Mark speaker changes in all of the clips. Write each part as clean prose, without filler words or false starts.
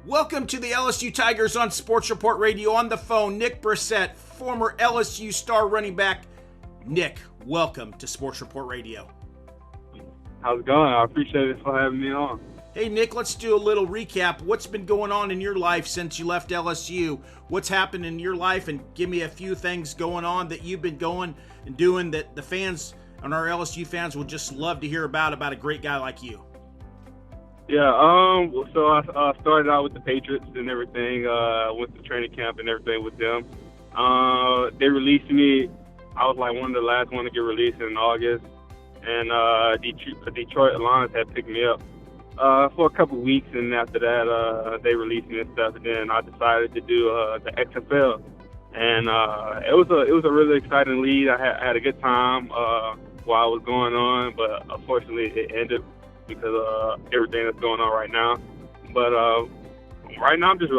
Speaker 1: Welcome to the LSU Tigers on Sports Report Radio. On the phone, Nick Brossette, former LSU star running back. Nick, welcome to Sports Report Radio.
Speaker 2: How's it going? I appreciate it for having me on.
Speaker 1: Hey, Nick, let's do a little recap. What's been going on in your life since you left LSU? What's happened in your life? And give me a few things going on that you've been going and doing that the fans and our LSU fans would just love to hear about a great guy like you.
Speaker 2: Yeah, so I started out with the Patriots and everything, went to training camp and everything with them. They released me. I was like one of the last ones to get released in August, and Detroit Lions had picked me up for a couple weeks, and after that, they released me and stuff, and then I decided to do the XFL, and it was a really exciting lead. I had a good time while it was going on, but unfortunately it ended because of everything that's going on right now. But right now I'm just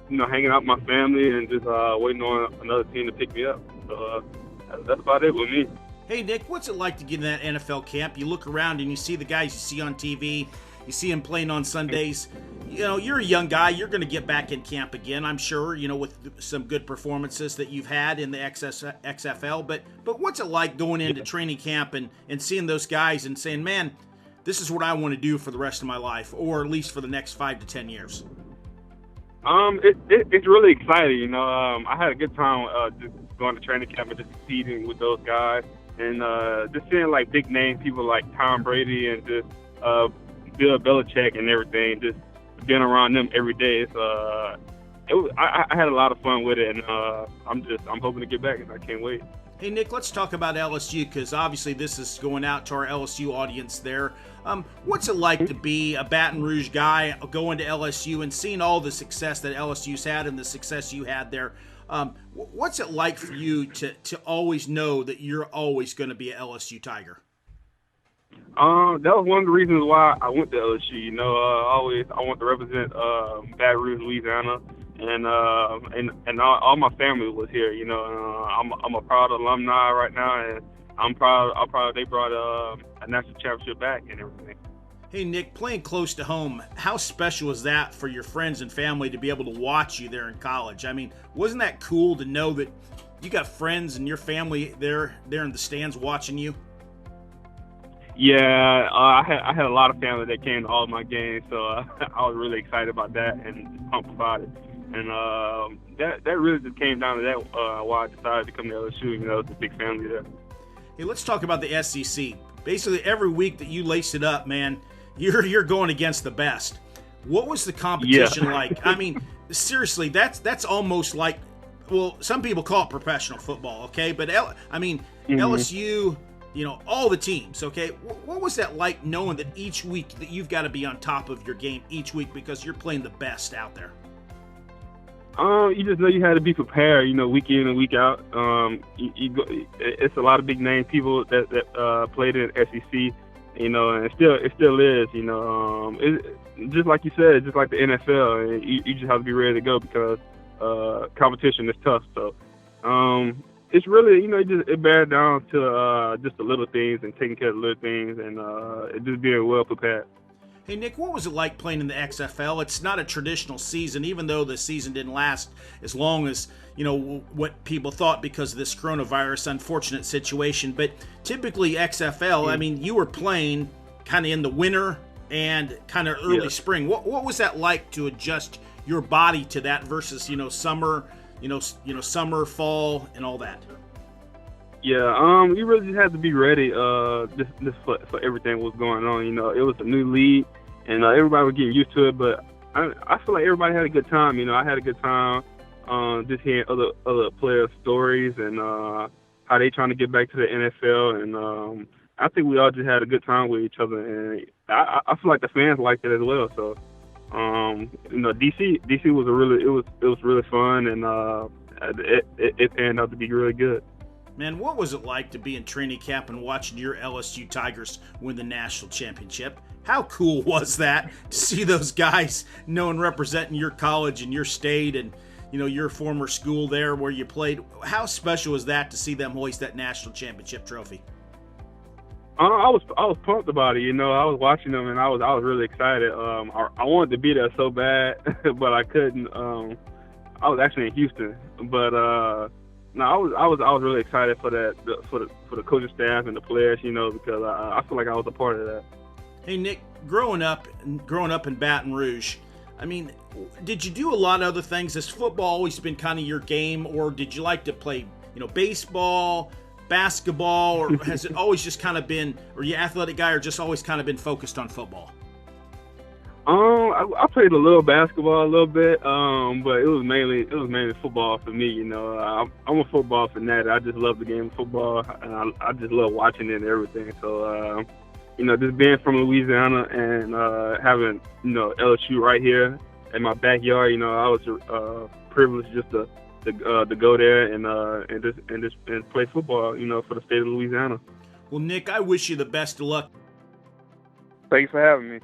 Speaker 2: hanging out with my family and just waiting on another team to pick me up. So that's about it with me.
Speaker 1: Hey Nick, what's it like to get in that NFL camp? You look around and you see the guys you see on TV, you see them playing on Sundays. You know, you're a young guy, you're going to get back in camp again, I'm sure, with some good performances that you've had in the XFL. But what's it like going into training camp and seeing those guys and saying, man, this is what I want to do for the rest of my life, or at least for the next 5 to 10 years?
Speaker 2: It's really exciting. I had a good time just going to training camp and just competing with those guys, and just seeing like big name people like Tom Brady and just Bill Belichick and everything. Just being around them every day. I had a lot of fun with it, and I'm hoping to get back, and I can't wait.
Speaker 1: Hey, Nick, let's talk about LSU, because obviously this is going out to our LSU audience there. What's it like to be a Baton Rouge guy going to LSU and seeing all the success that LSU's had and the success you had there? What's it like for you to always know that you're always going to be an LSU Tiger?
Speaker 2: That was one of the reasons why I went to LSU. I want to represent Baton Rouge, Louisiana. And all my family was here. I'm a proud alumni right now, and I'm proud they brought a national championship back and everything.
Speaker 1: Hey Nick, playing close to home, how special was that for your friends and family to be able to watch you there in college? I mean, wasn't that cool to know that you got friends and your family there in the stands watching you?
Speaker 2: Yeah, I had a lot of family that came to all of my games, so I was really excited about that and pumped about it. And that really just came down to that why I decided to come to LSU. It's a big family there.
Speaker 1: Hey, let's talk about the SEC. Basically, every week that you lace it up, man, you're going against the best. What was the competition like? I mean, seriously, that's almost like, well, some people call it professional football, okay? But LSU, all the teams, okay? What was that like knowing that each week that you've got to be on top of your game each week because you're playing the best out there?
Speaker 2: You just know you had to be prepared, week in and week out. It's a lot of big name people that played in SEC, and it still is, It's just like you said, just like the NFL, and you just have to be ready to go because competition is tough. So it's really, it bears down to just the little things and taking care of the little things and just being well prepared.
Speaker 1: Hey, Nick, what was it like playing in the XFL? It's not a traditional season, even though the season didn't last as long as, what people thought because of this coronavirus unfortunate situation. But typically XFL, I mean, you were playing kind of in the winter and kind of early spring. What was that like to adjust your body to that versus, summer, summer, fall, and all that?
Speaker 2: Yeah, you really just had to be ready just for everything that was going on. It was a new league, and everybody was getting used to it. But I feel like everybody had a good time. I had a good time just hearing other players' stories and how they trying to get back to the NFL. And I think we all just had a good time with each other. And I feel like the fans liked it as well. So, DC was it was really fun, and it turned out to be really good.
Speaker 1: Man, what was it like to be in training camp and watching your LSU Tigers win the national championship? How cool was that to see those guys knowing representing your college and your state and, your former school there where you played? How special was that to see them hoist that national championship trophy?
Speaker 2: I was pumped about it. I was watching them and I was really excited. I wanted to be there so bad, but I couldn't. I was actually in Houston, but no, I was really excited for that for the coaching staff and the players. Because I feel like I was a part of that.
Speaker 1: Hey Nick, growing up in Baton Rouge, I mean, did you do a lot of other things? Has football always been kind of your game, or did you like to play, baseball, basketball, or has it always just kind of been, or you athletic guy, or just always kind of been focused on football?
Speaker 2: I played a little basketball, a little bit, but it was mainly football for me. I'm a football fanatic. I just love the game of football, and I just love watching it and everything. So, just being from Louisiana and having LSU right here in my backyard, I was privileged just to go there and play football, for the state of Louisiana.
Speaker 1: Well, Nick, I wish you the best of luck.
Speaker 2: Thanks for having me.